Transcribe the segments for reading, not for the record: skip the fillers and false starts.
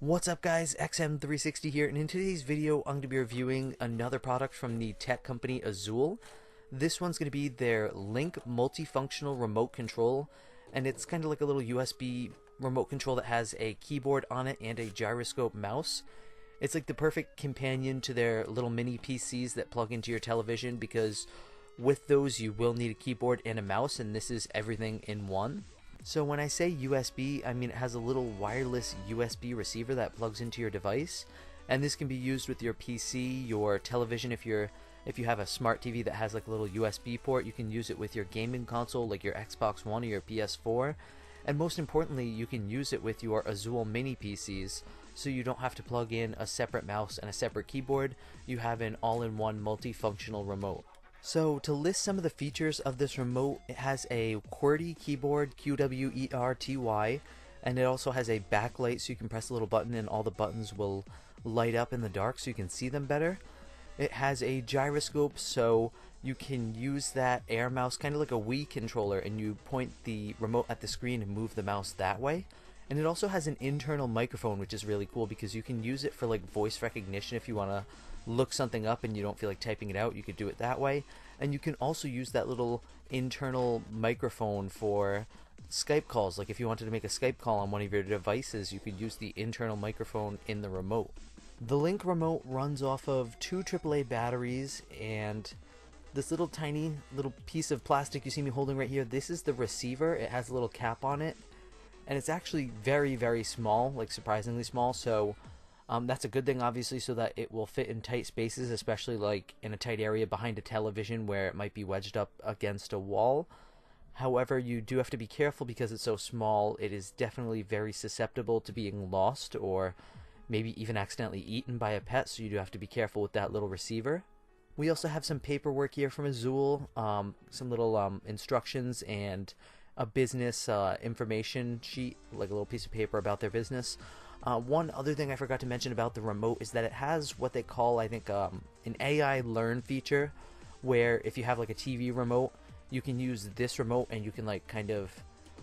What's up guys, XM360 here, and in today's video I'm going to be reviewing another product from the tech company Azulle. This one's going to be their Lynk multifunctional remote control, and it's kind of like a little USB remote control that has a keyboard on it and a gyroscope mouse. It's like the perfect companion to their little mini PCs that plug into your television, because with those you will need a keyboard and a mouse, and this is everything in one. So when I say USB, I mean it has a little wireless USB receiver that plugs into your device, and this can be used with your PC, your television. If you have a smart TV that has like a little USB port, you can use it with your gaming console like your Xbox One or your PS4, and most importantly you can use it with your Azulle mini PCs, so you don't have to plug in a separate mouse and a separate keyboard. You have an all-in-one multifunctional remote. So to list some of the features of this remote, it has a QWERTY keyboard, QWERTY, and it also has a backlight, so you can press a little button and all the buttons will light up in the dark so you can see them better. It has a gyroscope, so you can use that air mouse kind of like a Wii controller, and you point the remote at the screen and move the mouse that way. And it also has an internal microphone, which is really cool because you can use it for like voice recognition. If you want to look something up and you don't feel like typing it out, you could do it that way. And you can also use that little internal microphone for Skype calls. Like if you wanted to make a Skype call on one of your devices, you could use the internal microphone in the remote. The Lynk remote runs off of 2 AAA batteries, and this little tiny little piece of plastic you see me holding right here, this is the receiver. It has a little cap on it, and it's actually very small, like surprisingly small, so that's a good thing obviously, so that it will fit in tight spaces, especially like in a tight area behind a television where it might be wedged up against a wall. However, you do have to be careful because it's so small. It is definitely very susceptible to being lost or maybe even accidentally eaten by a pet, so you do have to be careful with that little receiver. We also have some paperwork here from Azulle, some little instructions and a business information sheet, like a little piece of paper about their business. One other thing I forgot to mention about the remote is that it has what they call, I think, an AI learn feature, where if you have like a TV remote, you can use this remote and you can like kind of,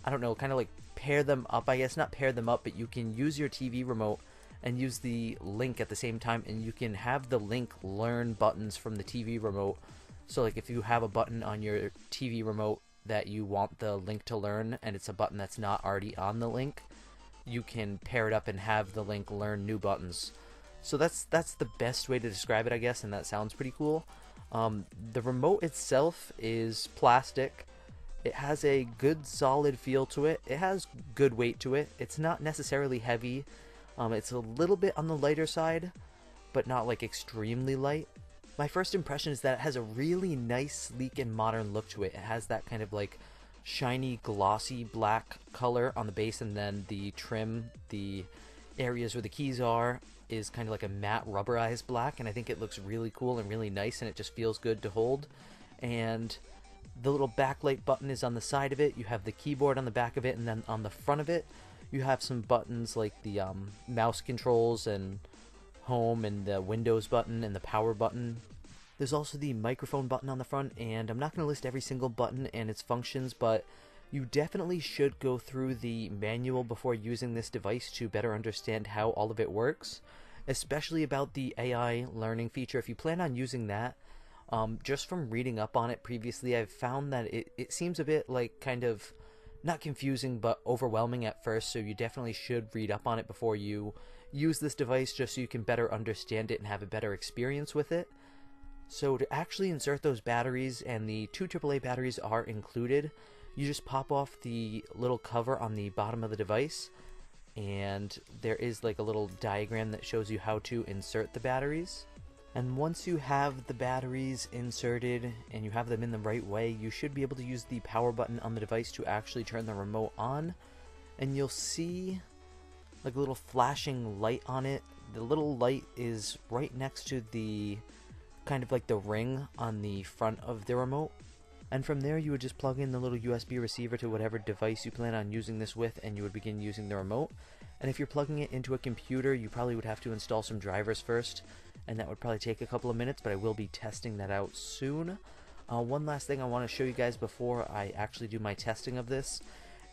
I don't know, kind of like pair them up, I guess. Not pair them up, but you can use your TV remote and use the Lynk at the same time, and you can have the Lynk learn buttons from the TV remote. So like if you have a button on your TV remote that you want the Lynk to learn, and it's a button that's not already on the Lynk, you can pair it up and have the Lynk learn new buttons. So that's the best way to describe it, I guess, and that sounds pretty cool. The remote itself is plastic. It has a good solid feel to it. It has good weight to it. It's not necessarily heavy. It's a little bit on the lighter side, but not like extremely light. My first impression is that it has a really nice, sleek, and modern look to it. It has that kind of like shiny, glossy black color on the base, and then the trim, the areas where the keys are, is kind of like a matte rubberized black, and I think it looks really cool and really nice, and it just feels good to hold. And the little backlight button is on the side of it. You have the keyboard on the back of it, and then on the front of it you have some buttons like the mouse controls and home and the Windows button and the power button. There's also the microphone button on the front, and I'm not going to list every single button and its functions, but you definitely should go through the manual before using this device to better understand how all of it works, especially about the AI learning feature. If you plan on using that, just from reading up on it previously, I've found that it seems a bit like kind of not confusing but overwhelming at first, so you definitely should read up on it before you use this device, just so you can better understand it and have a better experience with it. So to actually insert those batteries, and the 2 AAA batteries are included, you just pop off the little cover on the bottom of the device, and there is like a little diagram that shows you how to insert the batteries. And once you have the batteries inserted and you have them in the right way, you should be able to use the power button on the device to actually turn the remote on, and you'll see like a little flashing light on it. The little light is right next to the kind of like the ring on the front of the remote, and from there you would just plug in the little USB receiver to whatever device you plan on using this with, and you would begin using the remote. And if you're plugging it into a computer, you probably would have to install some drivers first, and that would probably take a couple of minutes, but I will be testing that out soon. One last thing I want to show you guys before I actually do my testing of this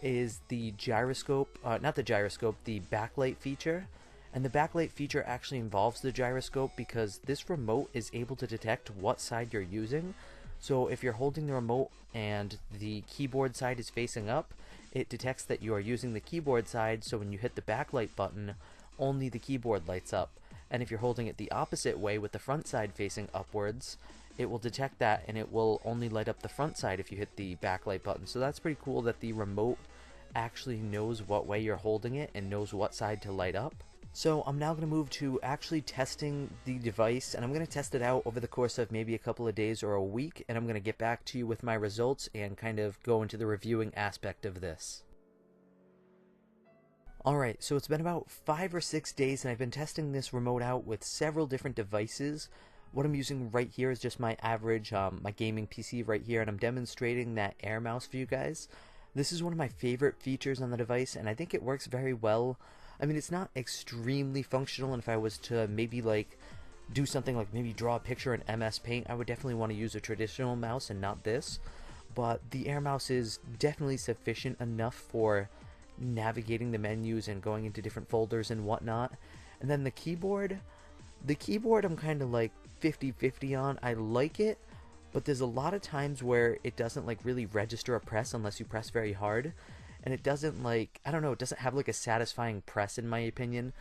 is the gyroscope, not the gyroscope, the backlight feature. And the backlight feature actually involves the gyroscope because this remote is able to detect what side you're using. So if you're holding the remote and the keyboard side is facing up, it detects that you are using the keyboard side, so when you hit the backlight button, only the keyboard lights up. And if you're holding it the opposite way with the front side facing upwards, it will detect that and it will only light up the front side if you hit the backlight button. So that's pretty cool that the remote actually knows what way you're holding it and knows what side to light up. So I'm now going to move to actually testing the device, and I'm going to test it out over the course of maybe a couple of days or a week, and I'm going to get back to you with my results and kind of go into the reviewing aspect of this. Alright, so it's been about 5 or 6 days and I've been testing this remote out with several different devices. What I'm using right here is just my average, my gaming PC right here, and I'm demonstrating that air mouse for you guys. This is one of my favorite features on the device, and I think it works very well. I mean, it's not extremely functional, and if I was to maybe like do something like maybe draw a picture in MS Paint, I would definitely want to use a traditional mouse and not this. But the air mouse is definitely sufficient enough for navigating the menus and going into different folders and whatnot. And then the keyboard I'm kind of like 50-50 on. I like it, but there's a lot of times where it doesn't like really register a press unless you press very hard, and it doesn't like, I don't know, it doesn't have like a satisfying press in my opinion.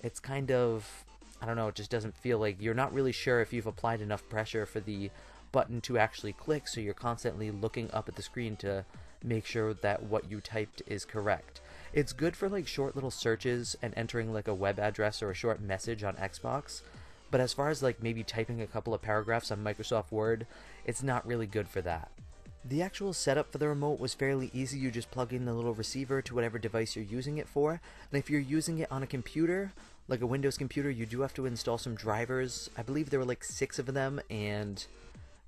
It's kind of, I don't know, it just doesn't feel like, you're not really sure if you've applied enough pressure for the button to actually click, so you're constantly looking up at the screen to make sure that what you typed is correct. It's good for like short little searches and entering like a web address or a short message on Xbox, but as far as like maybe typing a couple of paragraphs on Microsoft Word, it's not really good for that. The actual setup for the remote was fairly easy. You just plug in the little receiver to whatever device you're using it for, and if you're using it on a computer, like a Windows computer, you do have to install some drivers. I believe there were like 6 of them, and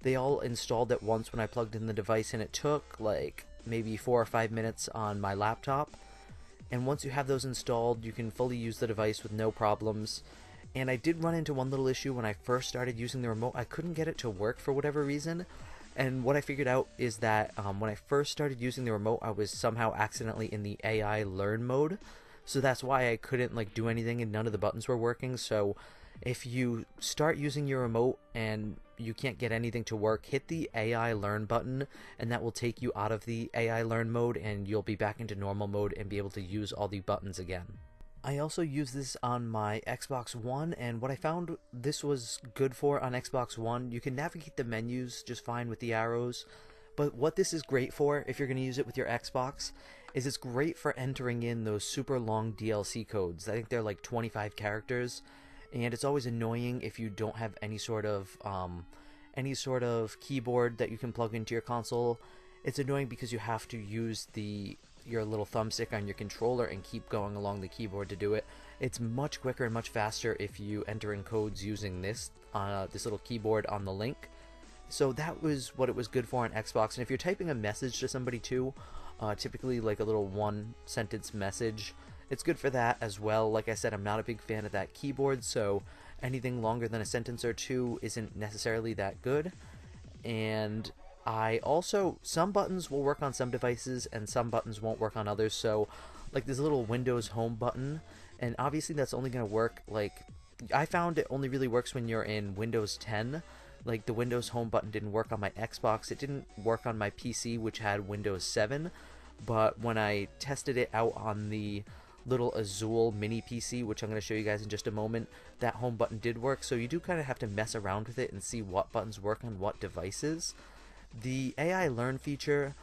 they all installed at once when I plugged in the device, and it took like maybe 4 or 5 minutes on my laptop. And once you have those installed, you can fully use the device with no problems. And I did run into one little issue when I first started using the remote. I couldn't get it to work for whatever reason. And what I figured out is that when I first started using the remote, I was somehow accidentally in the AI learn mode. So that's why I couldn't like do anything and none of the buttons were working. So if you start using your remote and you can't get anything to work, hit the AI learn button, and that will take you out of the AI learn mode and you'll be back into normal mode and be able to use all the buttons again. I also use this on my Xbox One, and what I found this was good for on Xbox One, you can navigate the menus just fine with the arrows, but what this is great for, if you're going to use it with your Xbox, is it's great for entering in those super long DLC codes. I think they're like 25 characters, and it's always annoying if you don't have any sort of keyboard that you can plug into your console. It's annoying because you have to use your little thumbstick on your controller and keep going along the keyboard to do it. It's much quicker and much faster if you enter in codes using this little keyboard on the Link. So that was what it was good for on Xbox. And if you're typing a message to somebody too, typically like a little 1-sentence message, it's good for that as well. Like I said, I'm not a big fan of that keyboard, so anything longer than a sentence or two isn't necessarily that good. And I also, some buttons will work on some devices and some buttons won't work on others. So like this little Windows Home button, and obviously that's only going to work, like I found it only really works when you're in Windows 10. Like the Windows Home button didn't work on my Xbox, it didn't work on my PC, which had Windows 7, but when I tested it out on the little Azulle mini PC, which I'm going to show you guys in just a moment, that home button did work. So you do kind of have to mess around with it and see what buttons work on what devices. The AI learn feature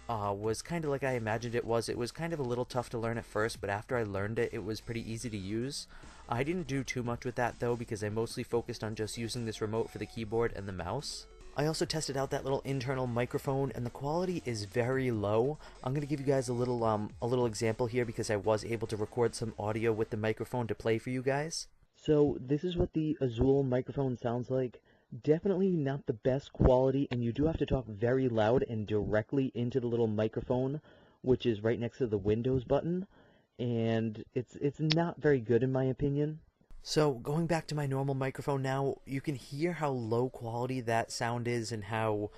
was kind of like I imagined it was. It was kind of a little tough to learn at first, but after I learned it, it was pretty easy to use. I didn't do too much with that though, because I mostly focused on just using this remote for the keyboard and the mouse. I also tested out that little internal microphone, and the quality is very low. I'm going to give you guys a little example here because I was able to record some audio with the microphone to play for you guys. So this is what the Azulle microphone sounds like. Definitely not the best quality, and you do have to talk very loud and directly into the little microphone, which is right next to the Windows button, and it's not very good in my opinion. So going back to my normal microphone now, you can hear how low quality that sound is and how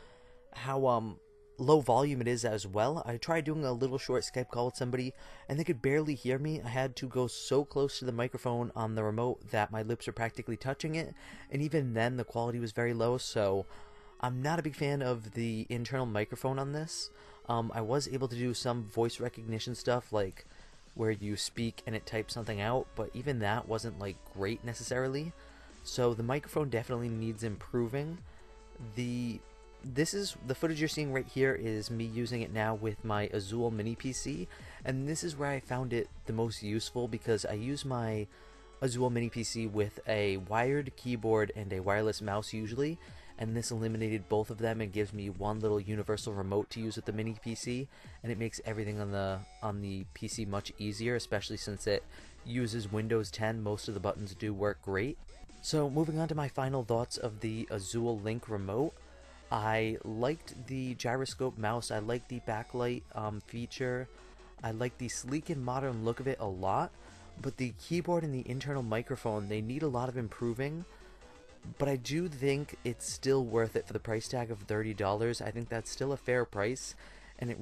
low volume it is as well. I tried doing a little short Skype call with somebody and they could barely hear me. I had to go so close to the microphone on the remote that my lips were practically touching it, and even then the quality was very low, so I'm not a big fan of the internal microphone on this. I was able to do some voice recognition stuff, like where you speak and it types something out, but even that wasn't like great necessarily. So the microphone definitely needs improving. The footage you're seeing right here is me using it now with my Azulle mini PC, and this is where I found it the most useful because I use my Azulle mini PC with a wired keyboard and a wireless mouse usually, and this eliminated both of them and gives me one little universal remote to use with the mini PC, and it makes everything on the PC much easier, especially since it uses Windows 10. Most of the buttons do work great. So moving on to my final thoughts of the Azulle Lynk remote. I liked the gyroscope mouse, I liked the backlight feature, I liked the sleek and modern look of it a lot, but the keyboard and the internal microphone, they need a lot of improving, but I do think it's still worth it for the price tag of $30. I think that's still a fair price, and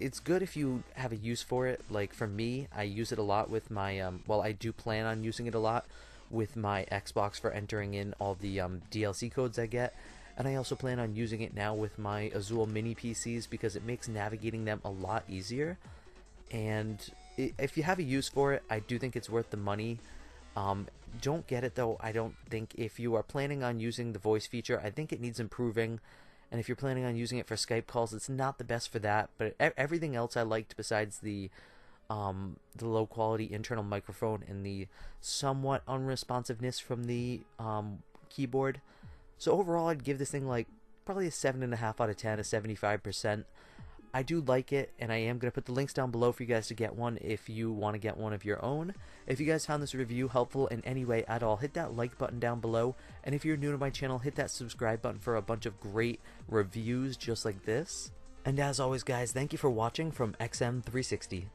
it's good if you have a use for it. Like for me, I use it a lot with my, well, I do plan on using it a lot with my Xbox for entering in all the DLC codes I get. And I also plan on using it now with my Azulle mini PCs because it makes navigating them a lot easier. And if you have a use for it, I do think it's worth the money. Don't get it though. I don't think if you are planning on using the voice feature, I think it needs improving. And if you're planning on using it for Skype calls, it's not the best for that. But everything else I liked besides the low quality internal microphone and the somewhat unresponsiveness from the keyboard. So overall, I'd give this thing like probably a 7.5 out of 10, a 75%. I do like it, and I am going to put the links down below for you guys to get one if you want to get one of your own. If you guys found this review helpful in any way at all, hit that like button down below. And if you're new to my channel, hit that subscribe button for a bunch of great reviews just like this. And as always, guys, thank you for watching from XM360.